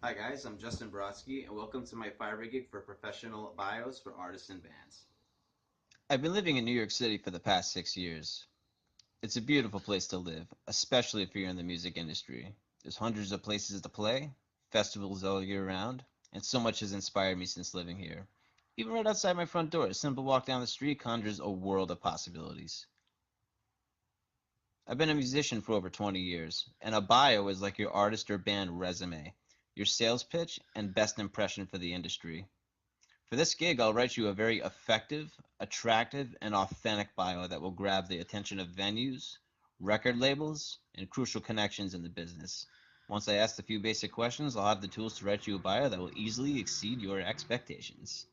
Hi guys, I'm Justin Brodsky, and welcome to my Fiverr gig for professional bios for artists and bands. I've been living in New York City for the past 6 years. It's a beautiful place to live, especially if you're in the music industry. There's hundreds of places to play, festivals all year round, and so much has inspired me since living here. Even right outside my front door, a simple walk down the street conjures a world of possibilities. I've been a musician for over 20 years, and a bio is like your artist or band resume, your sales pitch, and best impression for the industry. For this gig, I'll write you a very effective, attractive, and authentic bio that will grab the attention of venues, record labels, and crucial connections in the business. Once I ask a few basic questions, I'll have the tools to write you a bio that will easily exceed your expectations.